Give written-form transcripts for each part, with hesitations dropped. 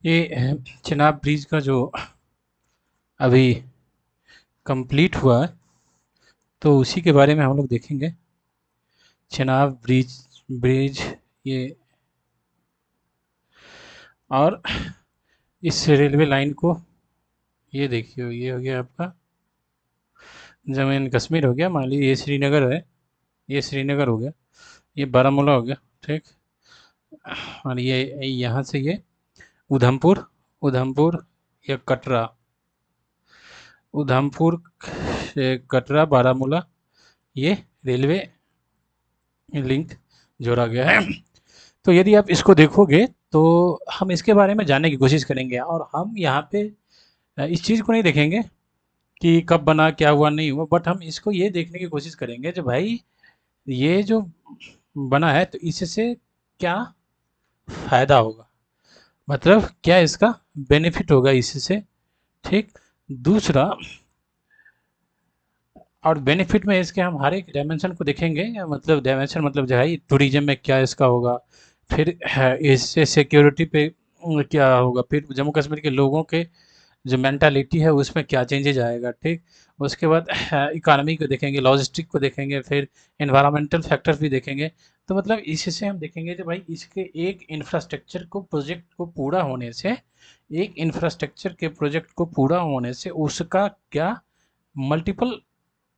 ये चिनाब ब्रिज का जो अभी कंप्लीट हुआ है, तो उसी के बारे में हम लोग देखेंगे। चिनाब ब्रिज ब्रिज ये, और इस रेलवे लाइन को, ये देखिए, ये हो गया आपका जम्मू एंड कश्मीर हो गया, मान लीजिए ये श्रीनगर है, ये श्रीनगर हो गया, ये बारामूला हो गया, ठीक। और ये यहाँ से ये उधमपुर, उधमपुर या कटरा, उधमपुर से कटरा बारामूला, ये रेलवे लिंक जोड़ा गया है। तो यदि आप इसको देखोगे तो हम इसके बारे में जानने की कोशिश करेंगे, और हम यहाँ पे इस चीज़ को नहीं देखेंगे कि कब बना, क्या हुआ, नहीं हुआ, बट हम इसको ये देखने की कोशिश करेंगे जो भाई ये जो बना है तो इससे क्या फ़ायदा होगा, मतलब क्या इसका बेनिफिट होगा इससे, ठीक। दूसरा, और बेनिफिट में इसके हम हर एक डायमेंशन को देखेंगे, मतलब डायमेंशन मतलब जो है टूरिज्म में क्या इसका होगा, फिर इससे सिक्योरिटी पे क्या होगा, फिर जम्मू कश्मीर के लोगों के जो मेंटालिटी है उसमें क्या चेंजेज आएगा, ठीक। उसके बाद इकोनॉमी को देखेंगे, लॉजिस्टिक को देखेंगे, फिर एनवायरमेंटल फैक्टर्स भी देखेंगे। तो मतलब इससे हम देखेंगे कि भाई इसके एक इंफ्रास्ट्रक्चर को, प्रोजेक्ट को पूरा होने से, एक इंफ्रास्ट्रक्चर के प्रोजेक्ट को पूरा होने से उसका क्या मल्टीपल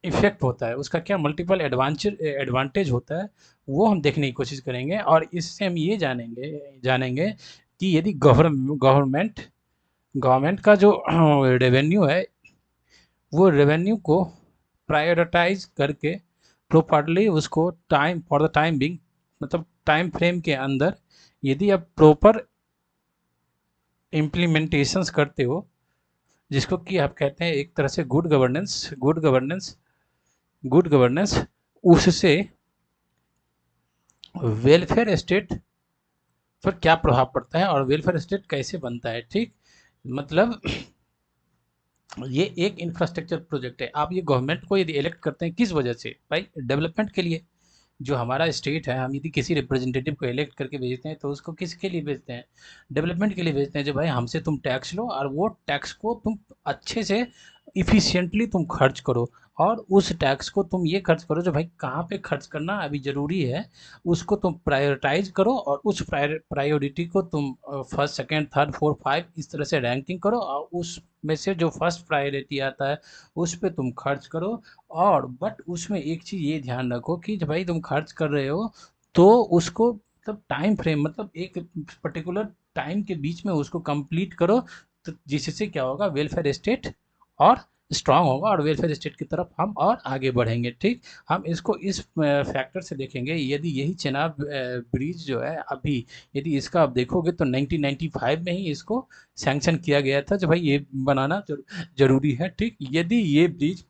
इफ़ेक्ट होता है, उसका क्या मल्टीपल एडवांटेज होता है, वो हम देखने की कोशिश करेंगे। और इससे हम ये जानेंगे जानेंगे कि यदि गवर्नमेंट गवर्नमेंट का जो रेवेन्यू है, वो रेवेन्यू को प्रायोरिटाइज करके प्रॉपरली उसको time for the time being, मतलब टाइम फ्रेम के अंदर यदि आप प्रॉपर इम्प्लीमेंटेशंस करते हो, जिसको कि आप कहते हैं एक तरह से गुड गवर्नेंस, उससे वेलफेयर स्टेट पर क्या प्रभाव पड़ता है और वेलफेयर स्टेट कैसे बनता है, ठीक। मतलब ये एक इंफ्रास्ट्रक्चर प्रोजेक्ट है। आप ये गवर्नमेंट को यदि इलेक्ट करते हैं किस वजह से, भाई डेवलपमेंट के लिए। जो हमारा स्टेट है, हम यदि किसी रिप्रेजेंटेटिव को इलेक्ट करके भेजते हैं तो उसको किसके लिए भेजते हैं, डेवलपमेंट के लिए भेजते हैं। जो भाई हमसे तुम टैक्स लो और वो टैक्स को तुम अच्छे से इफ़िशिएंटली तुम खर्च करो, और उस टैक्स को तुम ये खर्च करो जो भाई कहाँ पे खर्च करना अभी ज़रूरी है, उसको तुम प्रायोरिटाइज करो, और उस प्रायोरिटी को तुम first, second, third, fourth, five इस तरह से रैंकिंग करो, और उसमें से जो फर्स्ट प्रायोरिटी आता है उस पे तुम खर्च करो। और बट उसमें एक चीज़ ये ध्यान रखो कि जब भाई तुम खर्च कर रहे हो तो उसको मतलब टाइम फ्रेम, मतलब एक पर्टिकुलर टाइम के बीच में उसको कंप्लीट करो, तो जिससे क्या होगा, वेलफेयर स्टेट और स्ट्रांग होगा, और वेलफेयर स्टेट की तरफ हम और आगे बढ़ेंगे, ठीक। हम इसको इस फैक्टर से देखेंगे। यदि यही चेनाब ब्रिज जो है अभी, यदि इसका आप देखोगे तो 1995 में ही इसको सैंक्शन किया गया था, जो भाई ये बनाना जरूरी है, ठीक। यदि ये bridge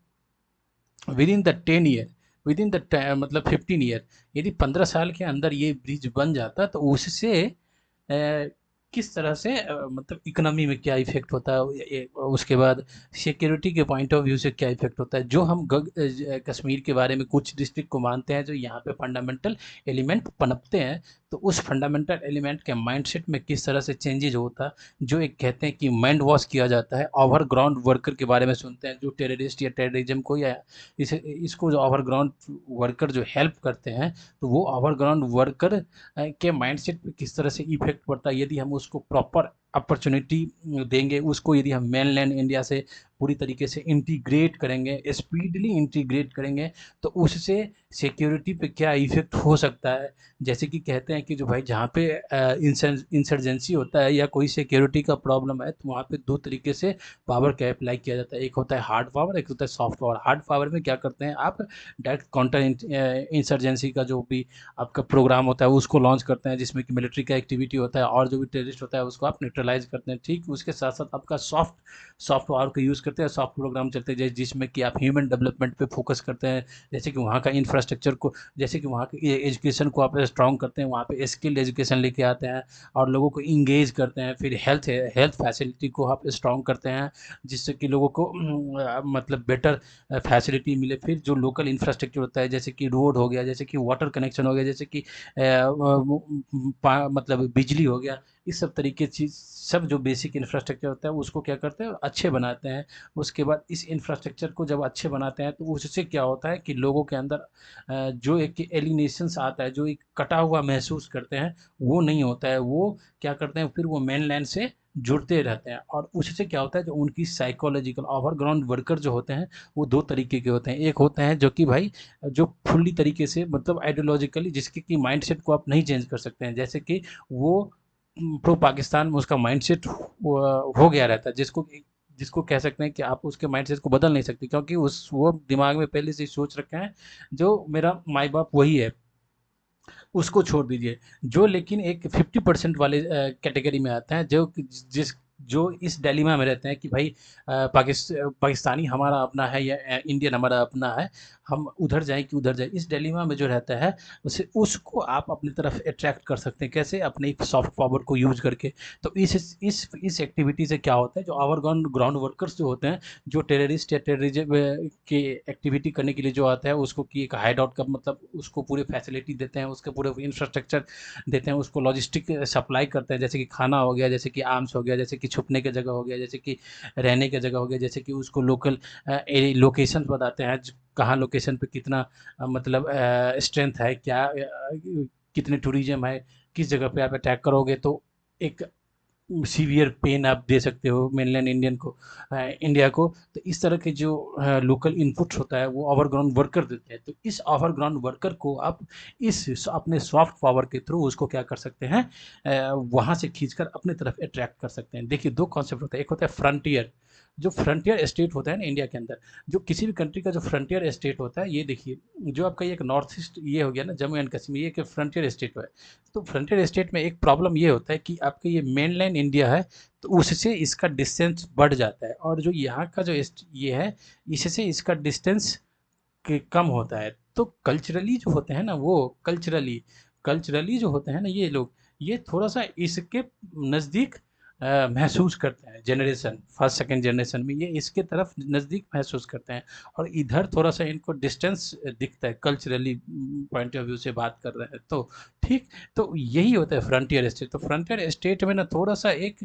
within the 10 year, within the मतलब 15 ईयर, यदि 15 साल के अंदर ये ब्रिज बन जाता तो उससे किस तरह से मतलब इकोनॉमी में क्या इफेक्ट होता है, उसके बाद सिक्योरिटी के पॉइंट ऑफ व्यू से क्या इफेक्ट होता है। जो हम कश्मीर के बारे में कुछ डिस्ट्रिक्ट को मानते हैं जो यहाँ पे फंडामेंटल एलिमेंट पनपते हैं, तो उस फंडामेंटल एलिमेंट के माइंडसेट में किस तरह से चेंजेज होता है। जो एक कहते हैं कि माइंड वॉश किया जाता है, ओवरग्राउंड वर्कर के बारे में सुनते हैं, जो टेररिस्ट या टेररिज्म को या इसको जो ओवरग्राउंड वर्कर जो हेल्प करते हैं, तो वो ओवरग्राउंड वर्कर के माइंडसेट पे किस तरह से इफेक्ट पड़ता है। यदि हम उसको प्रॉपर अपॉर्चुनिटी देंगे, उसको यदि हम मेनलैंड इंडिया से पूरी तरीके से इंटीग्रेट करेंगे, स्पीडली इंटीग्रेट करेंगे, तो उससे सिक्योरिटी पे क्या इफेक्ट हो सकता है। जैसे कि कहते हैं कि जो भाई जहाँ पे इंसर्जेंसी होता है या कोई सिक्योरिटी का प्रॉब्लम है, तो वहाँ पे दो तरीके से पावर का अप्लाई किया जाता है। एक होता है हार्ड पावर, एक होता है सॉफ्ट पावर। हार्ड पावर में क्या करते हैं आप, डायरेक्ट काउंटर इंसर्जेंसी का जो भी आपका प्रोग्राम होता है उसको लॉन्च करते हैं, जिसमें कि मिलिट्री का एक्टिविटी होता है, और जो भी टेररिस्ट होता है उसको आप न्यूट्रलाइज करते हैं, ठीक। उसके साथ साथ आपका सॉफ्ट पावर का यूज़ करते हैं, सॉफ्ट प्रोग्राम चलते हैं जिसमें कि आप ह्यूमन डेवलपमेंट पे फोकस करते हैं। जैसे कि वहाँ का इंफ्रास्ट्रक्चर को, जैसे कि वहाँ के एजुकेशन को आप स्ट्रॉन्ग करते हैं, वहाँ पे स्किल्ड एजुकेशन लेके आते हैं और लोगों को इंगेज करते हैं। फिर हेल्थ फैसिलिटी को आप स्ट्रॉन्ग करते हैं, जिससे कि लोगों को मतलब बेटर फैसिलिटी मिले। फिर जो लोकल इंफ्रास्ट्रक्चर होता है, जैसे कि रोड हो गया, जैसे कि वाटर कनेक्शन हो गया, जैसे कि मतलब बिजली हो गया, इस सब तरीके चीज़, सब जो बेसिक इंफ्रास्ट्रक्चर होता है उसको क्या करते हैं, अच्छे बनाते हैं। उसके बाद इस इंफ्रास्ट्रक्चर को जब अच्छे बनाते हैं तो उससे क्या होता है कि लोगों के अंदर जो एक एलिनेशंस आता है, जो एक कटा हुआ महसूस करते हैं, वो नहीं होता है। वो क्या करते हैं, फिर वो मेनलैंड से जुड़ते रहते हैं, और उससे क्या होता है, जो उनकी साइकोलॉजिकल ओवरग्राउंड वर्कर जो होते हैं, वो दो तरीके के होते हैं। एक होते हैं जो कि भाई जो फुल्ली तरीके से मतलब आइडियोलॉजिकली, जिसके कि माइंडसेट को आप नहीं चेंज कर सकते हैं, जैसे कि वो प्रो पाकिस्तान में उसका माइंडसेट हो गया रहता है, जिसको जिसको कह सकते हैं कि आप उसके माइंडसेट को बदल नहीं सकते, क्योंकि उस वो दिमाग में पहले से सोच रखे हैं जो मेरा माई बाप वही है, उसको छोड़ दीजिए। जो लेकिन एक 50% वाले कैटेगरी में आते हैं, जो जिस जो इस डायलेमा में रहते हैं कि भाई पाकिस्तानी हमारा अपना है या इंडियन हमारा अपना है, हम उधर जाएं कि उधर जाएं, इस डायलेमा में जो रहता है, उसे उसको आप अपनी तरफ अट्रैक्ट कर सकते हैं। कैसे? अपने सॉफ्ट पावर को यूज करके। तो इस एक्टिविटी से क्या होता है, जो आवर ग्राउंड ग्राउंड वर्कर्स जो होते हैं, जो टेररिस्ट या टेररिज्म की एक्टिविटी करने के लिए जो आता है, उसको कि एक हाइड आउट का मतलब उसको पूरे फैसिलिटी देते हैं, उसके पूरे इंफ्रास्ट्रक्चर देते हैं, उसको लॉजिस्टिक सप्लाई करते हैं, जैसे कि खाना हो गया, जैसे कि आर्म्स हो गया, जैसे कि छुपने की जगह हो गया, जैसे कि रहने की जगह हो गया, जैसे कि उसको लोकल लोकेशन बताते हैं, कहाँ लोकेशन पे कितना मतलब स्ट्रेंथ है, क्या कितने टूरिज्म है, किस जगह पे आप अटैक करोगे तो एक सीवियर पेन आप दे सकते हो मेनलैंड इंडियन को, इंडिया को। तो इस तरह के जो लोकल इनपुट्स होता है वो ओवरग्राउंड वर्कर देते हैं। तो इस ओवरग्राउंड वर्कर को आप इस अपने सॉफ्ट पावर के थ्रू उसको क्या कर सकते हैं, वहाँ से खींचकर अपने तरफ अट्रैक्ट कर सकते हैं। देखिए, दो कॉन्सेप्ट होता है, एक होता है फ्रंटियर। जो फ्रंटियर स्टेट होता है ना इंडिया के अंदर, जो किसी भी कंट्री का जो फ्रंटियर स्टेट होता है, ये देखिए, जो आपका ये एक नॉर्थ ईस्ट ये हो गया ना, जम्मू एंड कश्मीर, ये एक फ्रंटियर स्टेट है। तो फ्रंटियर स्टेट में एक प्रॉब्लम ये होता है कि आपके ये मेनलैंड इंडिया है, तो उससे इसका डिस्टेंस बढ़ जाता है, और जो यहाँ का जो ये है, इससे इसका डिस्टेंस कम होता है। तो कल्चरली जो होते हैं ना, वो कल्चरली जो होते हैं ना ये लोग, ये थोड़ा सा इसके नज़दीक महसूस करते हैं। जनरेशन फर्स्ट सेकंड जनरेशन में ये इसके तरफ नज़दीक महसूस करते हैं, और इधर थोड़ा सा इनको डिस्टेंस दिखता है, कल्चरली पॉइंट ऑफ व्यू से बात कर रहे हैं तो। ठीक। तो यही होता है फ्रंटियर स्टेट। तो फ्रंटियर स्टेट में ना थोड़ा सा एक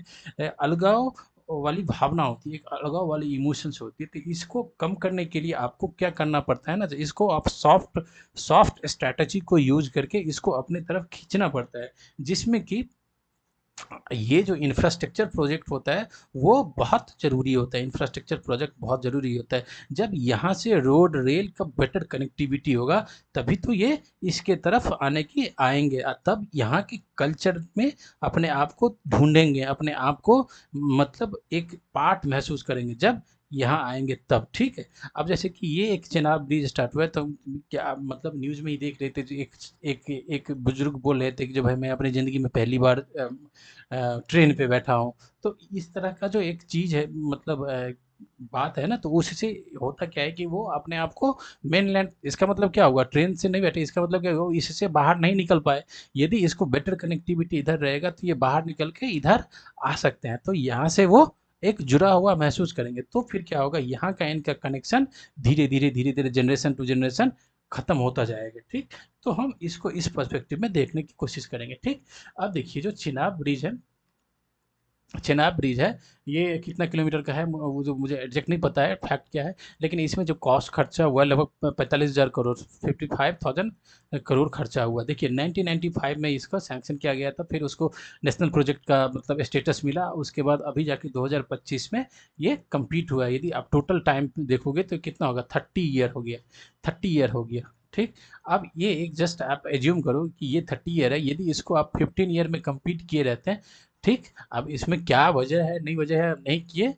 अलगाव वाली भावना होती है, एक अलगाव वाली इमोशंस होती है। तो इसको कम करने के लिए आपको क्या करना पड़ता है ना, तो इसको आप सॉफ्ट सॉफ्ट स्ट्रैटेजी को यूज करके इसको अपने तरफ खींचना पड़ता है, जिसमें कि ये जो इंफ्रास्ट्रक्चर प्रोजेक्ट होता है वो बहुत ज़रूरी होता है। इंफ्रास्ट्रक्चर प्रोजेक्ट बहुत ज़रूरी होता है। जब यहाँ से रोड रेल का बेटर कनेक्टिविटी होगा, तभी तो ये इसके तरफ आने की आएंगे, तब यहाँ के कल्चर में अपने आप को ढूंढेंगे, अपने आप को मतलब एक पार्ट महसूस करेंगे जब यहाँ आएंगे तब। ठीक है। अब जैसे कि ये एक चेनाब ब्रिज स्टार्ट हुआ है, तो क्या मतलब न्यूज़ में ही देख रहे थे, जो एक एक एक बुजुर्ग बोल रहे थे कि जो भाई मैं अपनी ज़िंदगी में पहली बार ट्रेन पे बैठा हूँ। तो इस तरह का जो एक चीज़ है, मतलब बात है ना, तो उससे होता क्या है कि वो अपने आप को मेनलैंड, इसका मतलब क्या हुआ, ट्रेन से नहीं बैठे, इसका मतलब क्या हुआ, इससे बाहर नहीं निकल पाए। यदि इसको बेटर कनेक्टिविटी इधर रहेगा तो ये बाहर निकल के इधर आ सकते हैं, तो यहाँ से वो एक जुड़ा हुआ महसूस करेंगे। तो फिर क्या होगा, यहाँ का इनका कनेक्शन धीरे धीरे जनरेशन टू जनरेशन खत्म होता जाएगा। ठीक। तो हम इसको इस पर्सपेक्टिव में देखने की कोशिश करेंगे। ठीक। अब देखिए, जो चिनाब ब्रिज है, चेनाब ब्रिज है, ये कितना किलोमीटर का है, वो जो मुझे एग्जैक्ट नहीं पता है फैक्ट क्या है, लेकिन इसमें जो कॉस्ट खर्चा हुआ है लगभग 45,000 करोड़, 55,000 करोड़ खर्चा हुआ। देखिए 1995 में इसका सैंक्शन किया गया था, फिर उसको नेशनल प्रोजेक्ट का मतलब स्टेटस मिला, उसके बाद अभी जाके 2025 में ये कंप्लीट हुआ। यदि आप टोटल टाइम देखोगे तो कितना होगा, 30 ईयर हो गया, 30 ईयर हो गया। ठीक। अब ये एक जस्ट आप एज्यूम करो कि ये 30 ईयर है, यदि इसको आप 15 ईयर में कंप्लीट किए रहते हैं। ठीक। अब इसमें क्या वजह है, नहीं वजह है नहीं किए,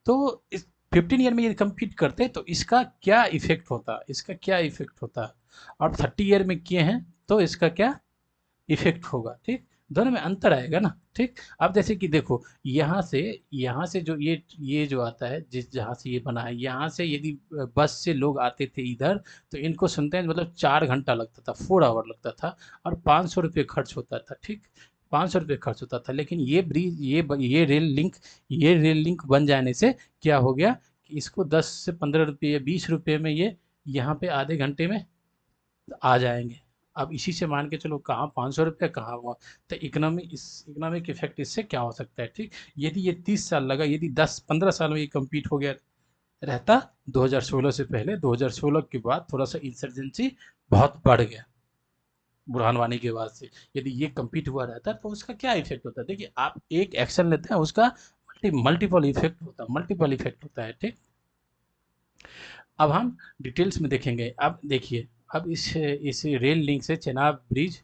तो इस 15 ईयर में ये कंप्लीट करते तो इसका क्या इफेक्ट होता, इसका क्या इफेक्ट होता, और 30 ईयर में किए हैं तो इसका क्या इफेक्ट होगा। ठीक। दोनों में अंतर आएगा ना। ठीक। अब जैसे कि देखो, यहाँ से जो ये जो आता है, जिस जहाँ से ये बना है, यहाँ से यदि बस से लोग आते थे इधर, तो इनको सुनते हैं मतलब 4 घंटा लगता था, 4 आवर लगता था, और 500 रुपये खर्च होता था। ठीक। 500 रुपये खर्च होता था, लेकिन ये ब्रिज ये रेल लिंक बन जाने से क्या हो गया कि इसको 10 से 15 रुपये या 20 रुपये में ये यहाँ पे आधे घंटे में आ जाएंगे, अब इसी से मान के चलो कहाँ 500 रुपये कहाँ हुआ। तो इकोनॉमिक इफेक्ट इससे क्या हो सकता है, ठीक। यदि ये 30 साल लगा, यदि 10-15 साल में ये कम्पीट हो गया रहता 2016 से पहले, 2016 के बाद थोड़ा सा इंसर्जेंसी बहुत बढ़ गया बुरहान वानी के बाद से, यदि ये कम्पीट हुआ रहता तो उसका क्या इफेक्ट होता है। देखिए आप एक एक्शन लेते हैं उसका मल्टीपल इफेक्ट होता है, ठीक। अब हम डिटेल्स में देखेंगे। अब देखिए, अब इस रेल लिंक से चेनाब ब्रिज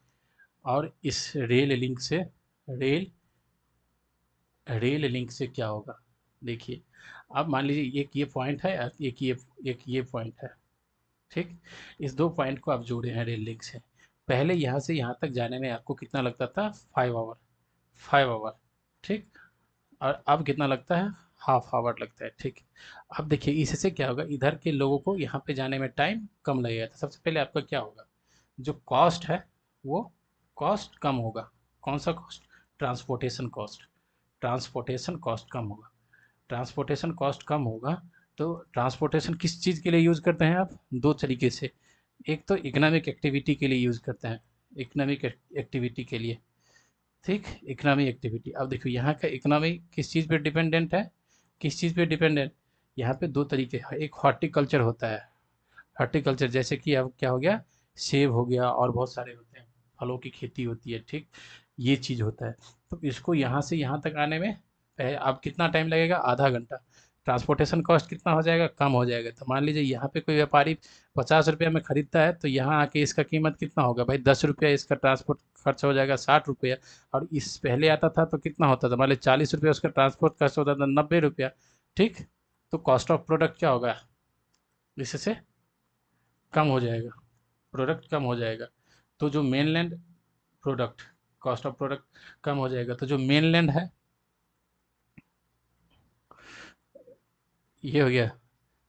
और इस रेल रेल लिंक से क्या होगा। देखिए अब मान लीजिए एक ये पॉइंट है, एक ये पॉइंट है, ठीक। इस दो पॉइंट को आप जोड़े हैं रेल लिंक से। पहले यहाँ से यहाँ तक जाने में आपको कितना लगता था, 5 आवर, ठीक। और अब कितना लगता है, हाफ आवर लगता है, ठीक। अब देखिए इससे क्या होगा, इधर के लोगों को यहाँ पे जाने में टाइम कम लगेगा। तो सबसे पहले आपका क्या होगा, जो कॉस्ट है वो कॉस्ट कम होगा। कौन सा cost, transportation cost. Transportation cost कम होगा। ट्रांसपोर्टेशन कॉस्ट कम होगा। तो ट्रांसपोर्टेशन किस चीज़ के लिए यूज़ करते हैं आप, दो तरीके से। एक तो इकोनॉमिक एक्टिविटी के लिए यूज़ करते हैं, इकोनॉमिक एक्टिविटी के लिए, ठीक। इकोनॉमिक एक्टिविटी, अब देखो यहाँ का इकोनॉमी किस चीज़ पे डिपेंडेंट है, किस चीज़ पे डिपेंडेंट। यहाँ पे दो तरीके हैं, एक हॉर्टिकल्चर होता है। हॉर्टिकल्चर जैसे कि अब क्या हो गया, सेब हो गया और बहुत सारे होते हैं, फलों की खेती होती है, ठीक। ये चीज़ होता है। तो इसको यहाँ से यहाँ तक आने में अब कितना टाइम लगेगा, आधा घंटा। ट्रांसपोर्टेशन कॉस्ट कितना हो जाएगा, कम हो जाएगा। तो मान लीजिए यहाँ पे कोई व्यापारी 50 रुपये में खरीदता है, तो यहाँ आके इसका कीमत कितना होगा भाई, 10 रुपया इसका ट्रांसपोर्ट खर्च हो जाएगा, 60 रुपया। और इस पहले आता था तो कितना होता था, मान लीजिए 40 रुपया उसका ट्रांसपोर्ट खर्च होता था, 90 रुपया, ठीक। तो कॉस्ट ऑफ प्रोडक्ट क्या होगा, इससे कम हो जाएगा, प्रोडक्ट कम हो जाएगा। तो जो mainland product, cost of product कम हो जाएगा। तो जो मेनलैंड है ये हो गया,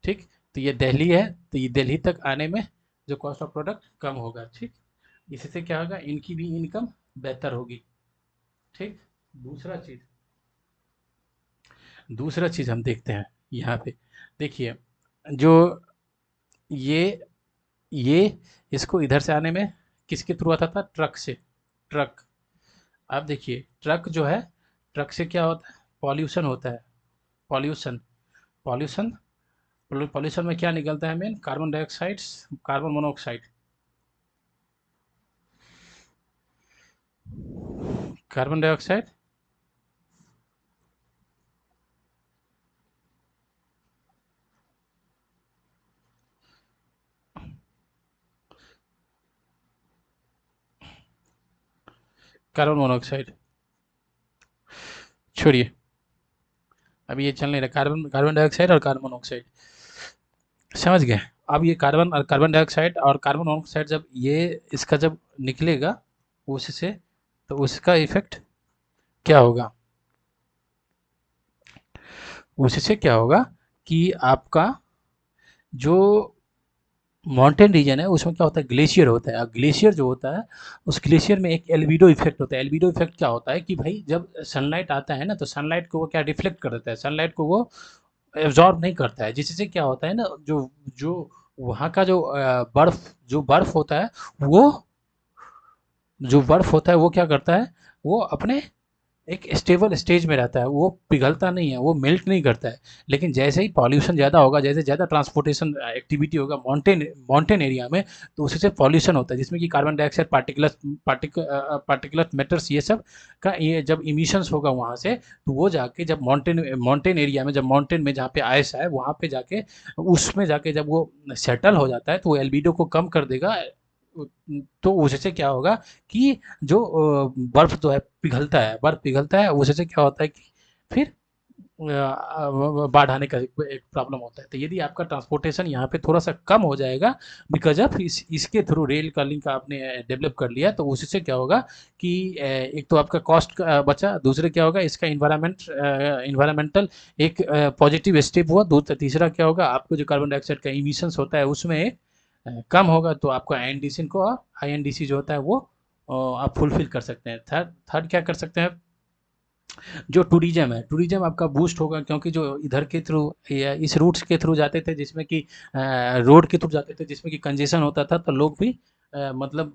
ठीक। तो ये दिल्ली है, तो ये दिल्ली तक आने में जो कॉस्ट ऑफ प्रोडक्ट कम होगा, ठीक। इससे क्या होगा, इनकी भी इनकम बेहतर होगी, ठीक। दूसरा चीज़ दूसरा चीज़ हम देखते हैं यहाँ पे। देखिए जो ये ये इसको इधर से आने में किसके थ्रू आता था, ट्रक से, ट्रक। अब देखिए ट्रक जो है, ट्रक से क्या होता है, पॉल्यूशन होता है, पॉल्यूशन पॉल्यूशन पॉल्यूशन में क्या निकलता है, main carbon dioxide, carbon monoxide, carbon dioxide, carbon monoxide, छोड़िए अभी ये चल नहीं रहा, कार्बन कार्बन डाइऑक्साइड और कार्बन मोनोऑक्साइड, समझ गए। अब ये कार्बन डाइऑक्साइड और कार्बन मोनोऑक्साइड जब ये इसका जब निकलेगा उससे, तो उसका इफेक्ट क्या होगा, उससे क्या होगा कि आपका जो माउंटेन रीजन है उसमें क्या होता है, ग्लेशियर होता है। ग्लेशियर जो होता है, उस ग्लेशियर में एक एल्बिडो इफेक्ट होता है। एल्बिडो इफेक्ट क्या होता है कि भाई जब सनलाइट आता है ना, तो सनलाइट को वो क्या रिफ्लेक्ट कर देता है, सनलाइट को वो एब्जॉर्ब नहीं करता है, जिससे क्या होता है ना, जो जो वहाँ का जो बर्फ होता है, वो जो बर्फ होता है वो क्या करता है, वो अपने एक स्टेबल स्टेज में रहता है, वो पिघलता नहीं है, वो मेल्ट नहीं करता है। लेकिन जैसे ही पॉल्यूशन ज़्यादा होगा, जैसे ज़्यादा ट्रांसपोर्टेशन एक्टिविटी होगा माउंटेन एरिया में, तो उससे पॉल्यूशन होता है, जिसमें कि कार्बन डाइऑक्साइड, पार्टिकुलर मैटर्स, ये सब का ये जब इमिशंस होगा वहाँ से, तो वो जाके जब माउंटेन एरिया में, जब माउंटेन में जहाँ पे आइस है वहाँ पे जाके, उसमें जाके जब वो सेटल हो जाता है, तो वो एल्बिडो को कम कर देगा। तो उससे क्या होगा कि जो बर्फ जो है पिघलता है, बर्फ पिघलता है, उससे क्या होता है कि फिर बाढ़ आने का एक प्रॉब्लम होता है। तो यदि आपका ट्रांसपोर्टेशन यहाँ पे थोड़ा सा कम हो जाएगा, बिकॉज ऑफ इसके थ्रू रेल का लिंक आपने डेवलप कर लिया, तो उससे क्या होगा कि एक तो आपका कॉस्ट बचा, दूसरे क्या होगा, इसका इन्वायरमेंटल एक पॉजिटिव स्टेप हुआ। तीसरा क्या होगा, आपको जो कार्बन डाइऑक्साइड का इमिशंस होता है उसमें एक कम होगा, तो आपको आईएनडीसी को, आईएनडीसी जो होता है वो आप फुलफिल कर सकते हैं। थर्ड थर्ड क्या कर सकते हैं, जो टूरिज्म है, टूरिज्म आपका बूस्ट होगा, क्योंकि जो इधर के थ्रू या इस रूट्स के थ्रू जाते थे जिसमें कि रोड के थ्रू जाते थे जिसमें कि कंजेशन होता था, तो लोग भी मतलब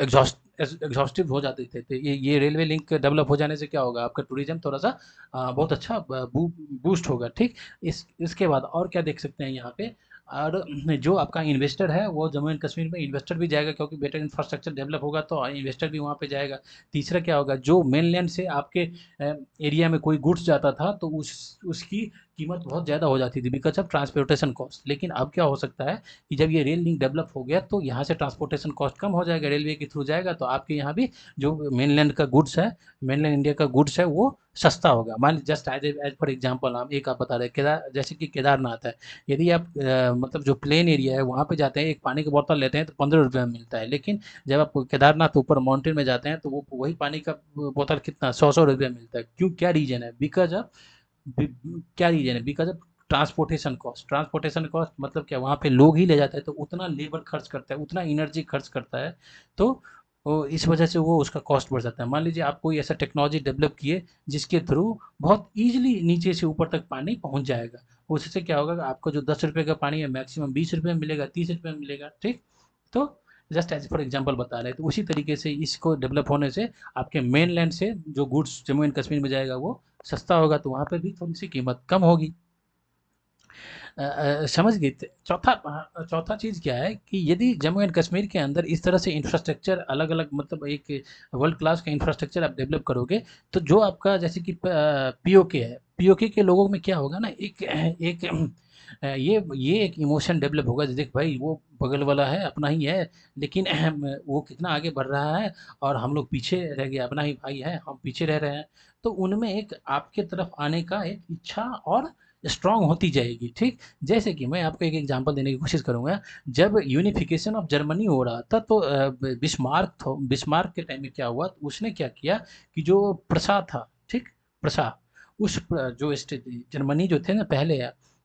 एग्जॉस्टिव हो जाते थे। तो ये रेलवे लिंक डेवलप हो जाने से क्या होगा, आपका टूरिज्म थोड़ा सा बहुत अच्छा बूस्ट होगा, ठीक। इसके बाद और क्या देख सकते हैं यहाँ पे, और जो आपका इन्वेस्टर है वो जम्मू एंड कश्मीर में इन्वेस्टर भी जाएगा, क्योंकि बेटर इंफ्रास्ट्रक्चर डेवलप होगा तो इन्वेस्टर भी वहाँ पे जाएगा। तीसरा क्या होगा, जो मेनलैंड से आपके एरिया में कोई गुड्स जाता था तो उसकी कीमत बहुत ज़्यादा हो जाती थी बिकॉज ऑफ ट्रांसपोर्टेशन कॉस्ट। लेकिन अब क्या हो सकता है कि जब ये रेल लिंक डेवलप हो गया तो यहाँ से ट्रांसपोर्टेशन कॉस्ट कम हो जाएगा, रेलवे के थ्रू जाएगा, तो आपके यहाँ भी जो मेनलैंड का गुड्स है, मेनलैंड इंडिया का गुड्स है, वो सस्ता होगा। मान जस्ट एज फॉर एग्जाम्पल, हम एक आप बता रहे हैं जैसे कि केदारनाथ है, यदि आप मतलब जो प्लेन एरिया है वहाँ पे जाते हैं, एक पानी की बोतल लेते हैं तो 15 रुपये में मिलता है, लेकिन जब आप केदारनाथ ऊपर माउंटेन में जाते हैं तो वो वही पानी का बोतल कितना 100 रुपये मिलता है। क्यों, क्या रीजन है, बिकॉज ऑफ क्या रीजन है, because of transportation cost. Transportation cost मतलब क्या, वहाँ पे लोग ही ले जाता है तो उतना लेबर खर्च करता है, उतना एनर्जी खर्च करता है, तो इस वजह से वो उसका कॉस्ट बढ़ जाता है। मान लीजिए आप कोई ऐसा टेक्नोलॉजी डेवलप किए जिसके थ्रू बहुत ईजिली नीचे से ऊपर तक पानी पहुँच जाएगा, उससे क्या होगा कि आपको जो 10 रुपये का पानी है मैक्सिमम 20 रुपये में मिलेगा, 30 रुपये में मिलेगा, ठीक। तो जस्ट एज फॉर एग्जाम्पल बता रहे हैं, तो उसी तरीके से इसको डेवलप होने से आपके मेन लैंड से जो गुड्स जम्मू एंड कश्मीर में जाएगा वो सस्ता होगा, तो वहाँ पे भी थोड़ी सी कीमत कम होगी। समझ गए। चौथा चीज़ क्या है कि यदि जम्मू एंड कश्मीर के अंदर इस तरह से इंफ्रास्ट्रक्चर अलग अलग, मतलब एक वर्ल्ड क्लास का इंफ्रास्ट्रक्चर आप डेवलप करोगे, तो जो आपका जैसे कि पीओके है, पीओके के लोगों में क्या होगा ना, एक एक ये एक इमोशन डेवलप होगा, जैसे भाई वो बगल वाला है, अपना ही है, लेकिन वो कितना आगे बढ़ रहा है और हम लोग पीछे रह गए, अपना ही भाई है हम पीछे रह रहे हैं। तो उनमें एक आपके तरफ आने का एक इच्छा और स्ट्रांग होती जाएगी, ठीक। जैसे कि मैं आपको एक एग्जांपल देने की कोशिश करूंगा, जब यूनिफिकेशन ऑफ जर्मनी हो रहा था तो बिस्मार्क के टाइम में क्या हुआ, तो उसने क्या किया कि जो प्रशा था, ठीक, प्रशा, जो स्टेट जर्मनी जो थे ना पहले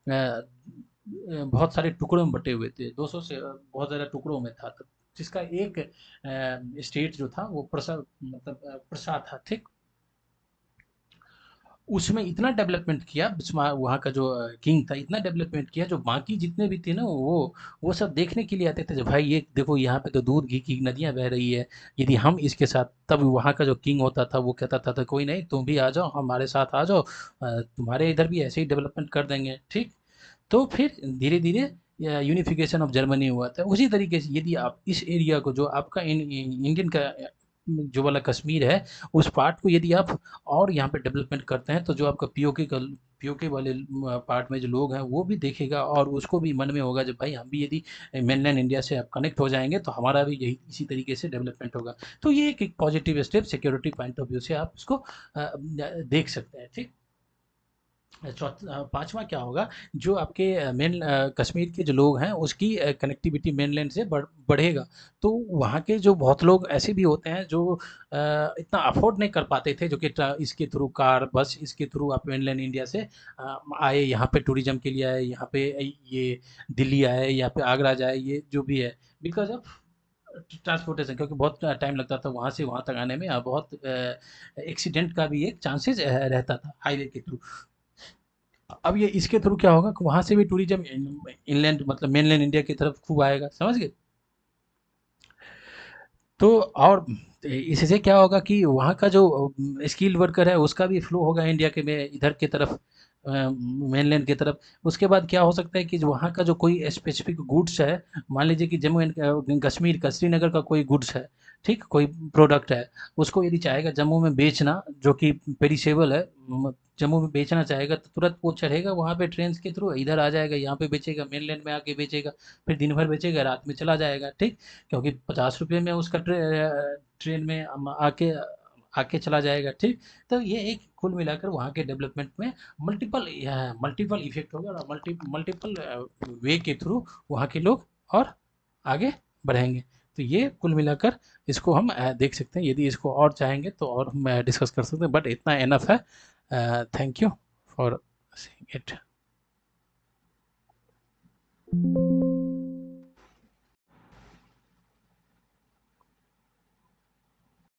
बहुत सारे टुकड़ों में बटे हुए थे, 200 से बहुत ज़्यादा टुकड़ों में था, तो जिसका एक स्टेट जो था वो प्रशा, मतलब प्रशा था, ठीक। उसमें इतना डेवलपमेंट किया वहाँ का जो किंग था, इतना डेवलपमेंट किया, जो बाकी जितने भी थे ना वो सब देखने के लिए आते थे, जो भाई ये देखो यहाँ पे तो दूध घी की नदियाँ बह रही है, यदि हम इसके साथ, तब वहाँ का जो किंग होता था वो कहता था तो कोई नहीं, तुम भी आ जाओ हमारे साथ आ जाओ, तुम्हारे इधर भी ऐसे ही डेवलपमेंट कर देंगे, ठीक। तो फिर धीरे धीरे यूनिफिकेशन ऑफ जर्मनी हुआ था। उसी तरीके से यदि आप इस एरिया को, जो आपका इंडियन का जो वाला कश्मीर है, उस पार्ट को यदि आप और यहाँ पे डेवलपमेंट करते हैं, तो जो आपका पीओके वाले पार्ट में जो लोग हैं वो भी देखेगा और उसको भी मन में होगा जब भाई हम भी यदि मेनलैंड इंडिया से आप कनेक्ट हो जाएंगे तो हमारा भी यही इसी तरीके से डेवलपमेंट होगा। तो ये एक positive step security point of view से आप इसको देख सकते हैं, ठीक। पांचवा क्या होगा, जो आपके मेन कश्मीर के जो लोग हैं उसकी कनेक्टिविटी मेनलैंड से बढ़ेगा। तो वहाँ के जो बहुत लोग ऐसे भी होते हैं जो इतना अफोर्ड नहीं कर पाते थे, जो कि इसके थ्रू कार बस इसके थ्रू आप मेनलैंड इंडिया से आए, यहाँ पे टूरिज्म के लिए आए, यहाँ पे ये दिल्ली आए, यहाँ पे आगरा जाए, ये जो भी है, बिकॉज ऑफ ट्रांसपोर्टेशन, क्योंकि बहुत टाइम लगता था वहाँ से वहाँ तक आने में, बहुत एक्सीडेंट का भी एक चांसेस रहता था हाईवे के थ्रू। अब ये इसके थ्रू क्या होगा कि वहाँ से भी टूरिज्म इनलैंड, मतलब मेनलैंड इंडिया की तरफ खूब आएगा, समझ गए। तो और इससे क्या होगा कि वहाँ का जो स्किल्ड वर्कर है उसका भी फ्लो होगा इंडिया के में इधर की तरफ, मेनलैंड की तरफ। उसके बाद क्या हो सकता है कि जो वहाँ का जो कोई स्पेसिफिक गुड्स है, मान लीजिए कि जम्मू एंड कश्मीर का, श्रीनगर का कोई गुड्स है, ठीक, कोई प्रोडक्ट है, उसको यदि चाहेगा जम्मू में बेचना, जो कि पेरिसेबल है, जम्मू में बेचना चाहेगा तो तुरंत वो चढ़ेगा वहाँ पे ट्रेन के थ्रू, इधर आ जाएगा, यहाँ पे बेचेगा, मेनलैंड में आके बेचेगा, फिर दिन भर बेचेगा, रात में चला जाएगा, ठीक। क्योंकि 50 रुपये में उसका ट्रेन में आके आके चला जाएगा, ठीक। तो ये एक कुल मिलाकर वहाँ के डेवलपमेंट में मल्टीपल मल्टीपल इफेक्ट होगा, और मल्टीपल वे के थ्रू वहाँ के लोग और आगे बढ़ेंगे। तो ये कुल मिलाकर इसको हम देख सकते हैं, यदि इसको और चाहेंगे तो और हम डिस्कस कर सकते हैं, बट इतना एनफ है। Thank you for seeing it.